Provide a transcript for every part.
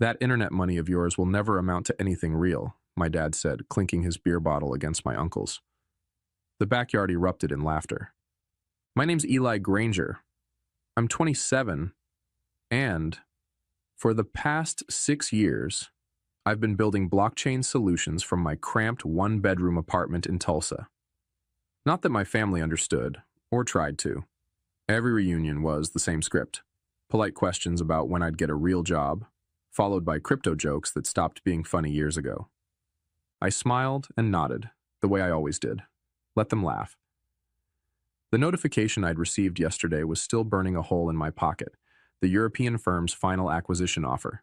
That internet money of yours will never amount to anything real, my dad said, clinking his beer bottle against my uncle's. The backyard erupted in laughter. My name's Eli Granger. I'm 27, and for the past 6 years, I've been building blockchain solutions from my cramped one-bedroom apartment in Tulsa. Not that my family understood, or tried to. Every reunion was the same script. Polite questions about when I'd get a real job, followed by crypto jokes that stopped being funny years ago. I smiled and nodded, the way I always did. Let them laugh. The notification I'd received yesterday was still burning a hole in my pocket. The European firm's final acquisition offer.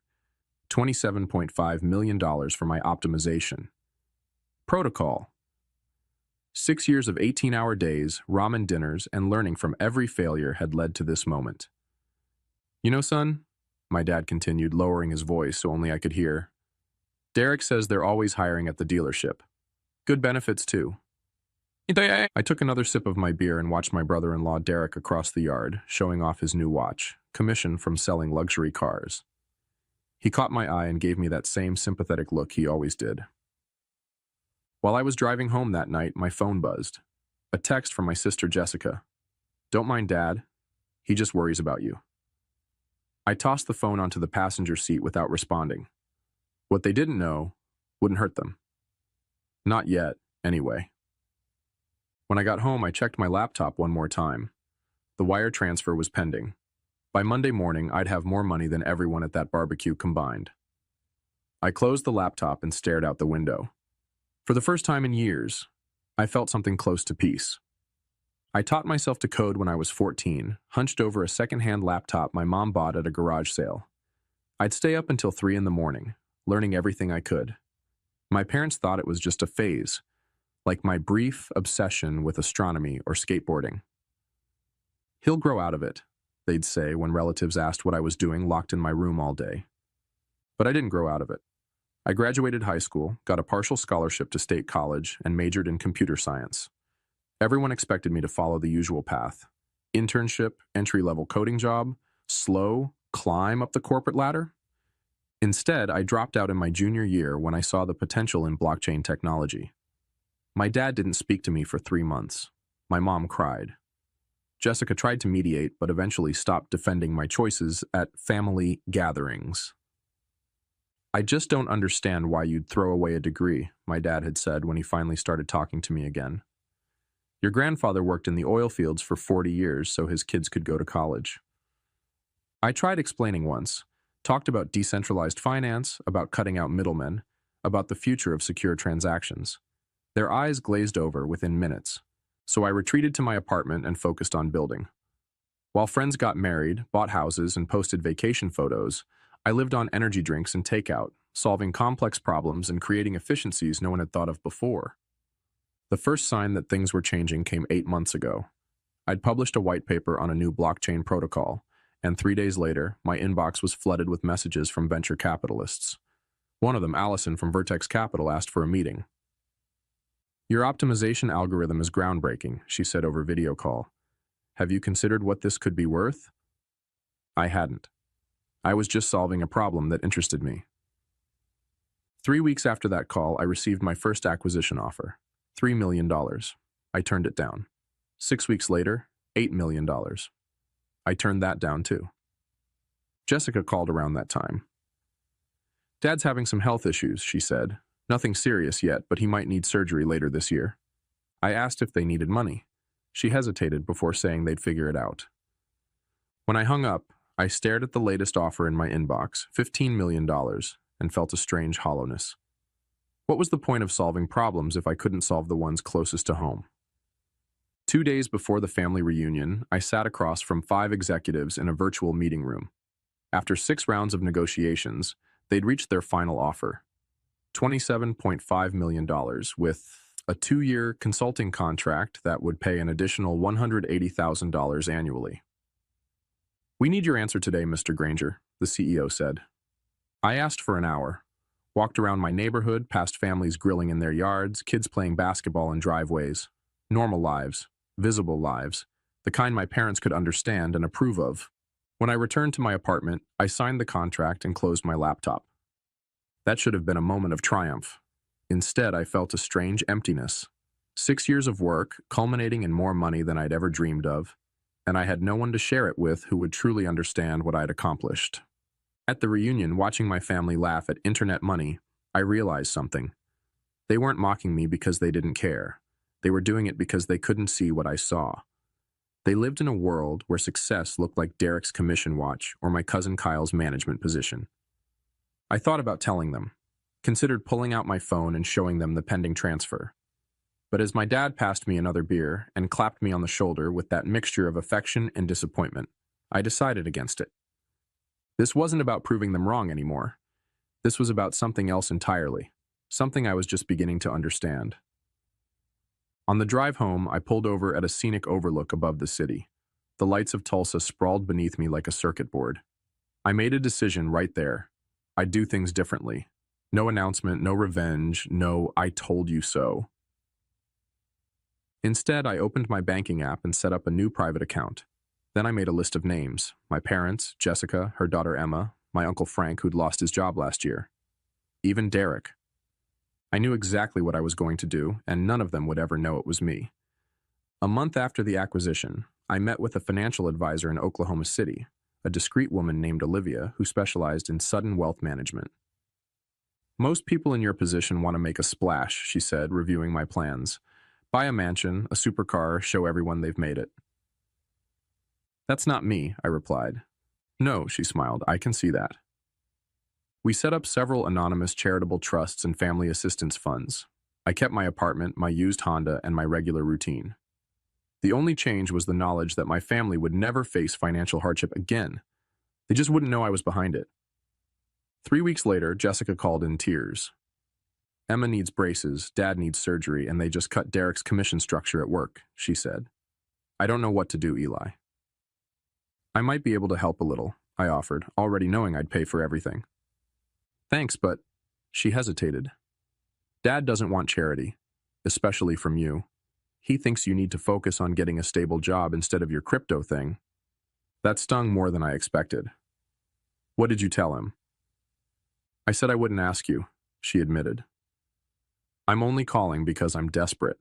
$27.5 million for my optimization. Protocol. 6 years of 18-hour days, ramen dinners, and learning from every failure had led to this moment. You know, son, my dad continued, lowering his voice so only I could hear, Derek says they're always hiring at the dealership. Good benefits, too. I took another sip of my beer and watched my brother-in-law Derek across the yard, showing off his new watch, commission from selling luxury cars. He caught my eye and gave me that same sympathetic look he always did. While I was driving home that night, my phone buzzed. A text from my sister Jessica. Don't mind Dad. He just worries about you. I tossed the phone onto the passenger seat without responding. What they didn't know wouldn't hurt them. Not yet, anyway. When I got home, I checked my laptop one more time. The wire transfer was pending. By Monday morning, I'd have more money than everyone at that barbecue combined. I closed the laptop and stared out the window. For the first time in years, I felt something close to peace. I taught myself to code when I was 14, hunched over a second-hand laptop my mom bought at a garage sale. I'd stay up until 3 in the morning, learning everything I could. My parents thought it was just a phase, like my brief obsession with astronomy or skateboarding. He'll grow out of it, they'd say when relatives asked what I was doing locked in my room all day. But I didn't grow out of it. I graduated high school, got a partial scholarship to state college, and majored in computer science. Everyone expected me to follow the usual path. Internship, entry-level coding job, slow, climb up the corporate ladder. Instead, I dropped out in my junior year when I saw the potential in blockchain technology. My dad didn't speak to me for 3 months. My mom cried. Jessica tried to mediate, but eventually stopped defending my choices at family gatherings. I just don't understand why you'd throw away a degree, my dad had said when he finally started talking to me again. Your grandfather worked in the oil fields for 40 years so his kids could go to college. I tried explaining once, talked about decentralized finance, about cutting out middlemen, about the future of secure transactions. Their eyes glazed over within minutes, so I retreated to my apartment and focused on building. While friends got married, bought houses, and posted vacation photos, I lived on energy drinks and takeout, solving complex problems and creating efficiencies no one had thought of before. The first sign that things were changing came 8 months ago. I'd published a white paper on a new blockchain protocol, and 3 days later, my inbox was flooded with messages from venture capitalists. One of them, Allison from Vertex Capital, asked for a meeting. Your optimization algorithm is groundbreaking, she said over video call. Have you considered what this could be worth? I hadn't. I was just solving a problem that interested me. 3 weeks after that call, I received my first acquisition offer, $3 million. I turned it down. 6 weeks later, $8 million. I turned that down too. Jessica called around that time. Dad's having some health issues, she said. Nothing serious yet, but he might need surgery later this year. I asked if they needed money. She hesitated before saying they'd figure it out. When I hung up, I stared at the latest offer in my inbox, $15 million, and felt a strange hollowness. What was the point of solving problems if I couldn't solve the ones closest to home? 2 days before the family reunion, I sat across from 5 executives in a virtual meeting room. After 6 rounds of negotiations, they'd reached their final offer. $27.5 million with a 2-year consulting contract that would pay an additional $180,000 annually. We need your answer today, Mr. Granger, the CEO said. I asked for an hour, walked around my neighborhood, past families grilling in their yards, kids playing basketball in driveways. Normal lives, visible lives, the kind my parents could understand and approve of. When I returned to my apartment, I signed the contract and closed my laptop. That should have been a moment of triumph. Instead, I felt a strange emptiness. 6 years of work, culminating in more money than I'd ever dreamed of, and I had no one to share it with who would truly understand what I'd accomplished. At the reunion, watching my family laugh at internet money, I realized something. They weren't mocking me because they didn't care. They were doing it because they couldn't see what I saw. They lived in a world where success looked like Derek's commission watch or my cousin Kyle's management position. I thought about telling them, considered pulling out my phone and showing them the pending transfer. But as my dad passed me another beer and clapped me on the shoulder with that mixture of affection and disappointment, I decided against it. This wasn't about proving them wrong anymore. This was about something else entirely, something I was just beginning to understand. On the drive home, I pulled over at a scenic overlook above the city. The lights of Tulsa sprawled beneath me like a circuit board. I made a decision right there. I'd do things differently. No announcement, no revenge, no "I told you so." Instead, I opened my banking app and set up a new private account. Then I made a list of names: my parents, Jessica, her daughter Emma, my uncle Frank, who'd lost his job last year. Even Derek. I knew exactly what I was going to do, and none of them would ever know it was me. A month after the acquisition, I met with a financial advisor in Oklahoma City, a discreet woman named Olivia who specialized in sudden wealth management. "Most people in your position want to make a splash," she said, reviewing my plans. "Buy a mansion, a supercar, show everyone they've made it." "That's not me," I replied. "No," she smiled, "I can see that." We set up several anonymous charitable trusts and family assistance funds. I kept my apartment, my used Honda, and my regular routine. The only change was the knowledge that my family would never face financial hardship again. They just wouldn't know I was behind it. 3 weeks later, Jessica called in tears. "Emma needs braces, Dad needs surgery, and they just cut Derek's commission structure at work," she said. "I don't know what to do, Eli." "I might be able to help a little," I offered, already knowing I'd pay for everything. "Thanks, but..." She hesitated. "Dad doesn't want charity, especially from you. He thinks you need to focus on getting a stable job instead of your crypto thing." That stung more than I expected. "What did you tell him?" "I said I wouldn't ask you," she admitted. "I'm only calling because I'm desperate."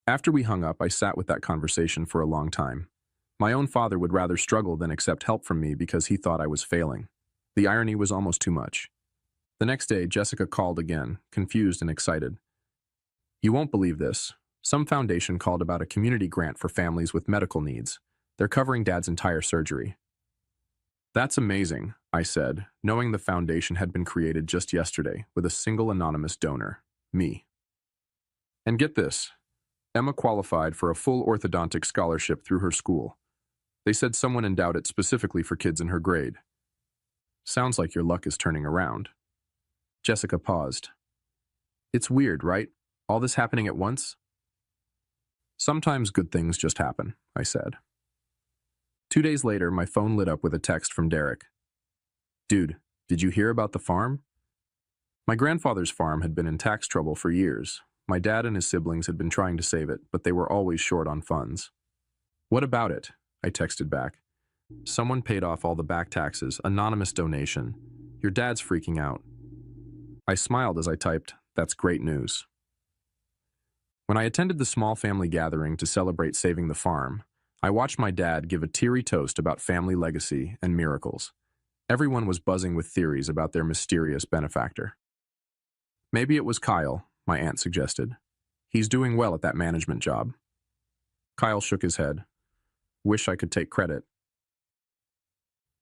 After we hung up, I sat with that conversation for a long time. My own father would rather struggle than accept help from me because he thought I was failing. The irony was almost too much. The next day, Jessica called again, confused and excited. "You won't believe this. Some foundation called about a community grant for families with medical needs. They're covering Dad's entire surgery." "That's amazing," I said, knowing the foundation had been created just yesterday with a single anonymous donor, me. And get this, Emma qualified for a full orthodontic scholarship through her school. They said someone endowed it specifically for kids in her grade. "Sounds like your luck is turning around." Jessica paused. "It's weird, right? All this happening at once?" "Sometimes good things just happen," I said. 2 days later, my phone lit up with a text from Derek. "Dude, did you hear about the farm?" My grandfather's farm had been in tax trouble for years. My dad and his siblings had been trying to save it, but they were always short on funds. "What about it?" I texted back. "Someone paid off all the back taxes, anonymous donation. Your dad's freaking out." I smiled as I typed, "That's great news." When I attended the small family gathering to celebrate saving the farm, I watched my dad give a teary toast about family legacy and miracles. Everyone was buzzing with theories about their mysterious benefactor. "Maybe it was Kyle," my aunt suggested. "He's doing well at that management job." Kyle shook his head. "Wish I could take credit."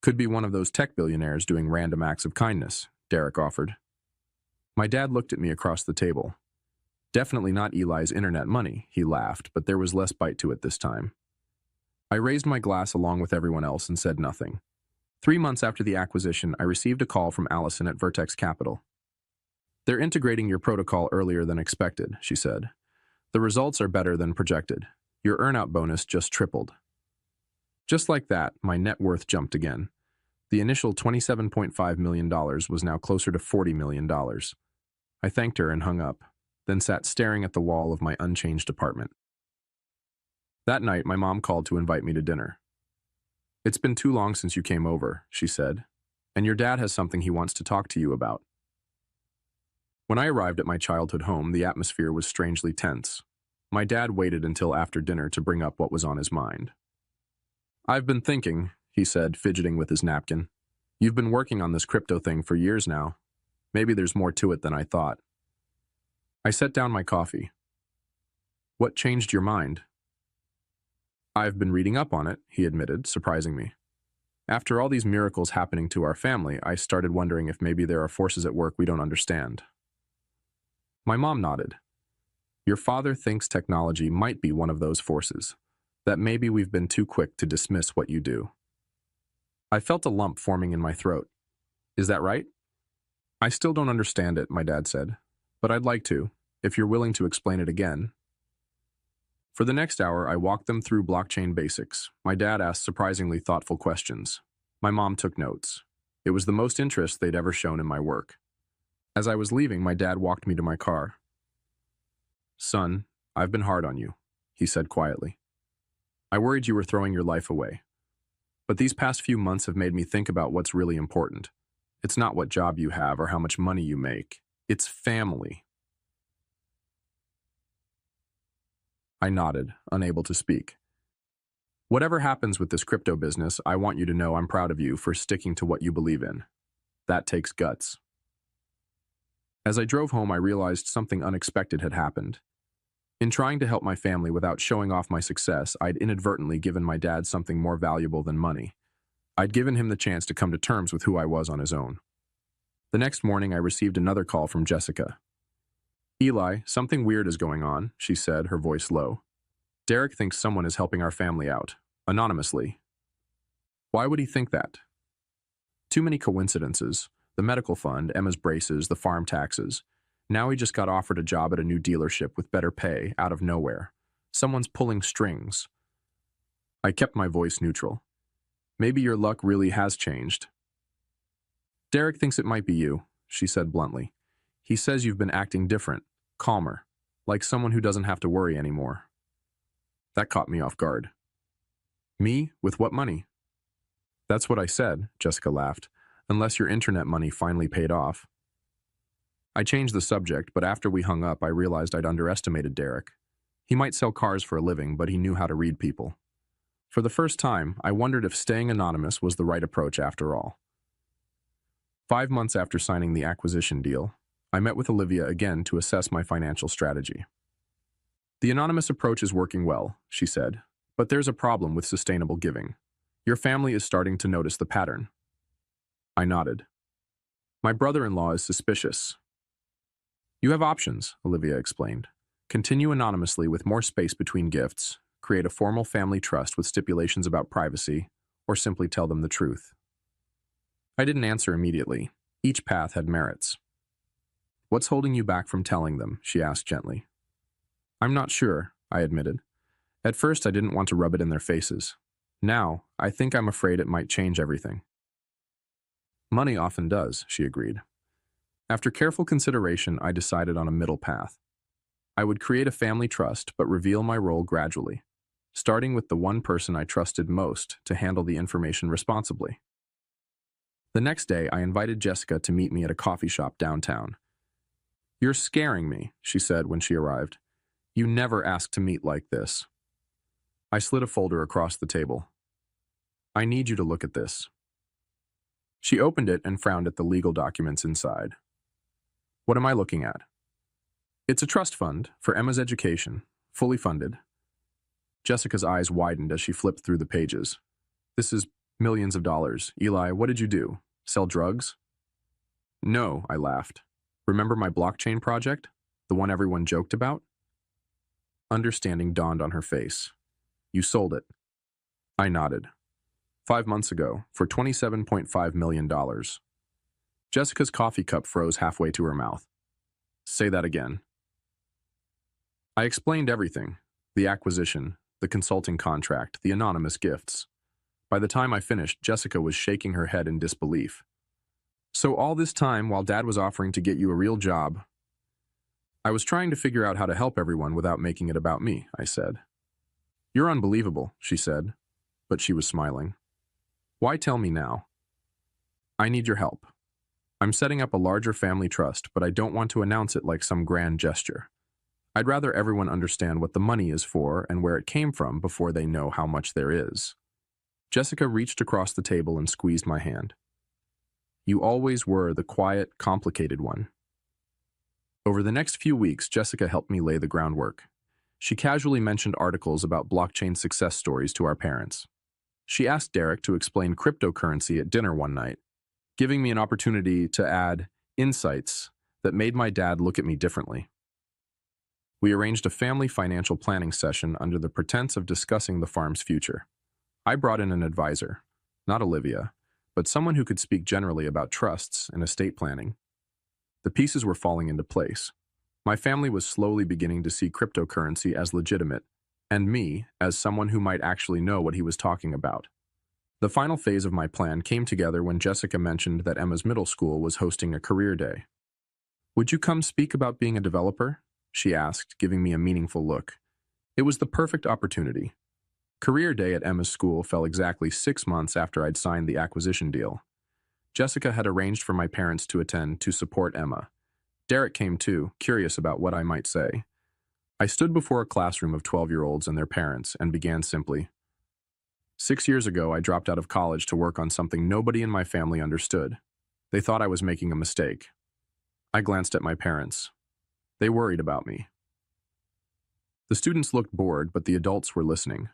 "Could be one of those tech billionaires doing random acts of kindness," Derek offered. My dad looked at me across the table. "Definitely not Eli's internet money," he laughed, but there was less bite to it this time. I raised my glass along with everyone else and said nothing. 3 months after the acquisition, I received a call from Allison at Vertex Capital. "They're integrating your protocol earlier than expected," she said. "The results are better than projected. Your earnout bonus just tripled." Just like that, my net worth jumped again. The initial $27.5 million was now closer to $40 million. I thanked her and hung up, then sat staring at the wall of my unchanged apartment. That night, my mom called to invite me to dinner. It's been too long since you came over, she said, and your dad has something he wants to talk to you about. When I arrived at my childhood home, the atmosphere was strangely tense. My dad waited until after dinner to bring up what was on his mind. I've been thinking, he said, fidgeting with his napkin. You've been working on this crypto thing for years now. Maybe there's more to it than I thought. I set down my coffee. What changed your mind? I've been reading up on it, he admitted, surprising me. After all these miracles happening to our family, I started wondering if maybe there are forces at work we don't understand. My mom nodded. Your father thinks technology might be one of those forces, that maybe we've been too quick to dismiss what you do. I felt a lump forming in my throat. Is that right? I still don't understand it, my dad said, but I'd like to, if you're willing to explain it again. For the next hour, I walked them through blockchain basics. My dad asked surprisingly thoughtful questions. My mom took notes. It was the most interest they'd ever shown in my work. As I was leaving, my dad walked me to my car. Son, I've been hard on you, he said quietly. I worried you were throwing your life away. But these past few months have made me think about what's really important. It's not what job you have or how much money you make. It's family. I nodded, unable to speak. Whatever happens with this crypto business, I want you to know I'm proud of you for sticking to what you believe in. That takes guts. As I drove home, I realized something unexpected had happened. In trying to help my family without showing off my success, I'd inadvertently given my dad something more valuable than money. I'd given him the chance to come to terms with who I was on his own. The next morning, I received another call from Jessica. Eli, something weird is going on, she said, her voice low. Derek thinks someone is helping our family out, anonymously. Why would he think that? Too many coincidences. The medical fund, Emma's braces, the farm taxes. Now he just got offered a job at a new dealership with better pay, out of nowhere. Someone's pulling strings. I kept my voice neutral. Maybe your luck really has changed. Derek thinks it might be you, she said bluntly. He says you've been acting different, calmer, like someone who doesn't have to worry anymore. That caught me off guard. Me? With what money? That's what I said, Jessica laughed, unless your internet money finally paid off. I changed the subject, but after we hung up, I realized I'd underestimated Derek. He might sell cars for a living, but he knew how to read people. For the first time, I wondered if staying anonymous was the right approach after all. 5 months after signing the acquisition deal, I met with Olivia again to assess my financial strategy. The anonymous approach is working well, she said, but there's a problem with sustainable giving. Your family is starting to notice the pattern. I nodded. My brother-in-law is suspicious. You have options, Olivia explained. Continue anonymously with more space between gifts, create a formal family trust with stipulations about privacy, or simply tell them the truth. I didn't answer immediately. Each path had merits. What's holding you back from telling them? She asked gently. I'm not sure, I admitted. At first, I didn't want to rub it in their faces. Now, I think I'm afraid it might change everything. Money often does, she agreed. After careful consideration, I decided on a middle path. I would create a family trust, but reveal my role gradually, starting with the one person I trusted most to handle the information responsibly. The next day, I invited Jessica to meet me at a coffee shop downtown. You're scaring me, she said when she arrived. You never ask to meet like this. I slid a folder across the table. I need you to look at this. She opened it and frowned at the legal documents inside. What am I looking at? It's a trust fund for Emma's education, fully funded. Jessica's eyes widened as she flipped through the pages. This is millions of dollars. Eli, what did you do? Sell drugs? No, I laughed. Remember my blockchain project? The one everyone joked about? Understanding dawned on her face. You sold it. I nodded. 5 months ago, for $27.5 million. Jessica's coffee cup froze halfway to her mouth. Say that again. I explained everything. The acquisition, the consulting contract, the anonymous gifts. By the time I finished, Jessica was shaking her head in disbelief. So all this time, while Dad was offering to get you a real job, I was trying to figure out how to help everyone without making it about me, I said. You're unbelievable, she said, but she was smiling. Why tell me now? I need your help. I'm setting up a larger family trust, but I don't want to announce it like some grand gesture. I'd rather everyone understand what the money is for and where it came from before they know how much there is. Jessica reached across the table and squeezed my hand. You always were the quiet, complicated one. Over the next few weeks, Jessica helped me lay the groundwork. She casually mentioned articles about blockchain success stories to our parents. She asked Derek to explain cryptocurrency at dinner one night, giving me an opportunity to add insights that made my dad look at me differently. We arranged a family financial planning session under the pretense of discussing the farm's future. I brought in an advisor, not Olivia, but someone who could speak generally about trusts and estate planning. The pieces were falling into place. My family was slowly beginning to see cryptocurrency as legitimate, and me as someone who might actually know what he was talking about. The final phase of my plan came together when Jessica mentioned that Emma's middle school was hosting a career day. Would you come speak about being a developer? She asked, giving me a meaningful look. It was the perfect opportunity. Career day at Emma's school fell exactly 6 months after I'd signed the acquisition deal. Jessica had arranged for my parents to attend to support Emma. Derek came too, curious about what I might say. I stood before a classroom of 12-year-olds and their parents and began simply. 6 years ago, I dropped out of college to work on something nobody in my family understood. They thought I was making a mistake. I glanced at my parents. They worried about me. The students looked bored, but the adults were listening.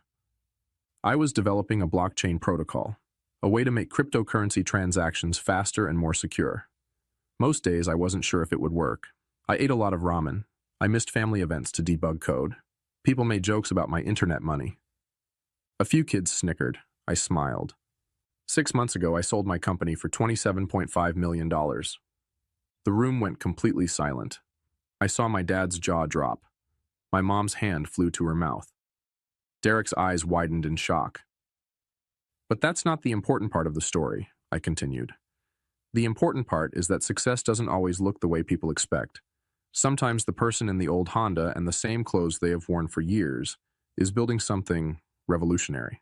I was developing a blockchain protocol, a way to make cryptocurrency transactions faster and more secure. Most days, I wasn't sure if it would work. I ate a lot of ramen. I missed family events to debug code. People made jokes about my internet money. A few kids snickered. I smiled. 6 months ago, I sold my company for $27.5 million. The room went completely silent. I saw my dad's jaw drop. My mom's hand flew to her mouth. Derek's eyes widened in shock. But that's not the important part of the story, I continued. The important part is that success doesn't always look the way people expect. Sometimes the person in the old Honda and the same clothes they have worn for years is building something revolutionary.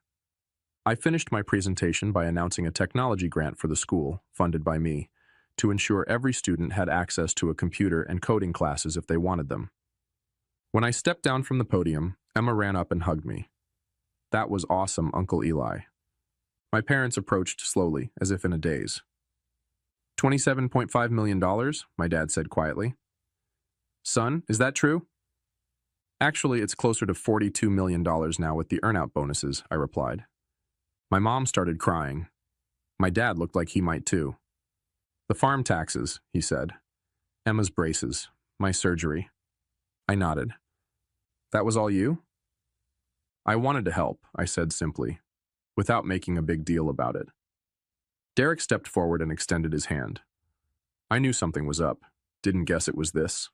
I finished my presentation by announcing a technology grant for the school, funded by me, to ensure every student had access to a computer and coding classes if they wanted them. When I stepped down from the podium, Emma ran up and hugged me. That was awesome, Uncle Eli. My parents approached slowly, as if in a daze. $27.5 million, my dad said quietly. Son, is that true? Actually, it's closer to $42 million now with the earnout bonuses, I replied. My mom started crying. My dad looked like he might too. The farm taxes, he said. Emma's braces. My surgery. I nodded. That was all you? I wanted to help, I said simply, without making a big deal about it. Derek stepped forward and extended his hand. I knew something was up. Didn't guess it was this.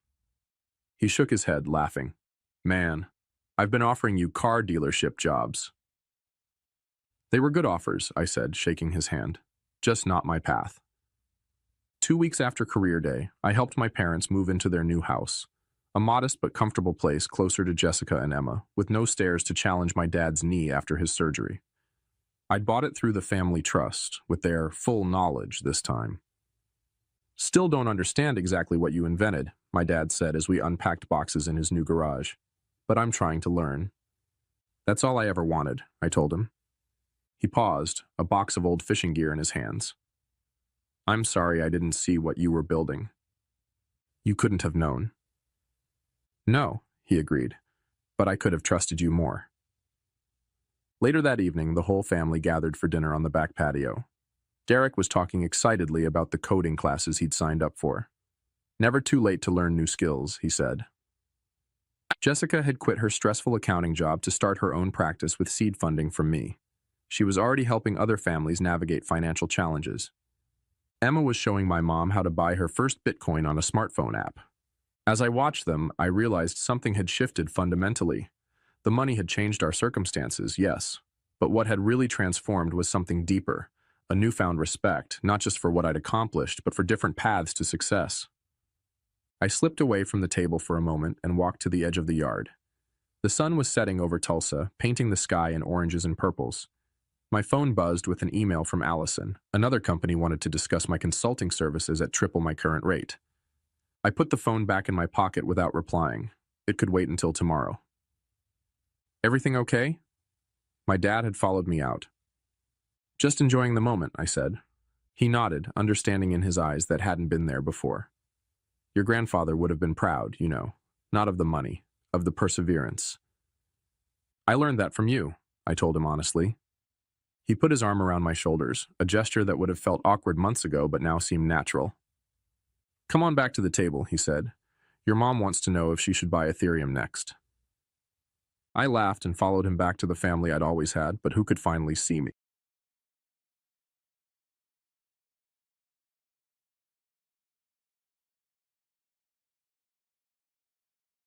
He shook his head, laughing. Man, I've been offering you car dealership jobs. They were good offers, I said, shaking his hand. Just not my path. 2 weeks after career day, I helped my parents move into their new house, a modest but comfortable place closer to Jessica and Emma, with no stairs to challenge my dad's knee after his surgery. I'd bought it through the family trust, with their full knowledge this time. Still don't understand exactly what you invented, my dad said as we unpacked boxes in his new garage. But I'm trying to learn. That's all I ever wanted, I told him. He paused, a box of old fishing gear in his hands. I'm sorry I didn't see what you were building. You couldn't have known. No, he agreed, but I could have trusted you more. Later that evening, the whole family gathered for dinner on the back patio. Derek was talking excitedly about the coding classes he'd signed up for. Never too late to learn new skills, he said. Jessica had quit her stressful accounting job to start her own practice with seed funding from me. She was already helping other families navigate financial challenges. Emma was showing my mom how to buy her first Bitcoin on a smartphone app. As I watched them, I realized something had shifted fundamentally. The money had changed our circumstances, yes, but what had really transformed was something deeper, a newfound respect, not just for what I'd accomplished, but for different paths to success. I slipped away from the table for a moment and walked to the edge of the yard. The sun was setting over Tulsa, painting the sky in oranges and purples. My phone buzzed with an email from Allison. Another company wanted to discuss my consulting services at triple my current rate. I put the phone back in my pocket without replying. It could wait until tomorrow. Everything okay? My dad had followed me out. Just enjoying the moment, I said. He nodded, understanding in his eyes that hadn't been there before. Your grandfather would have been proud, you know, not of the money, of the perseverance. I learned that from you, I told him honestly. He put his arm around my shoulders, a gesture that would have felt awkward months ago but now seemed natural. Come on back to the table, he said. Your mom wants to know if she should buy Ethereum next. I laughed and followed him back to the family I'd always had, but who could finally see me.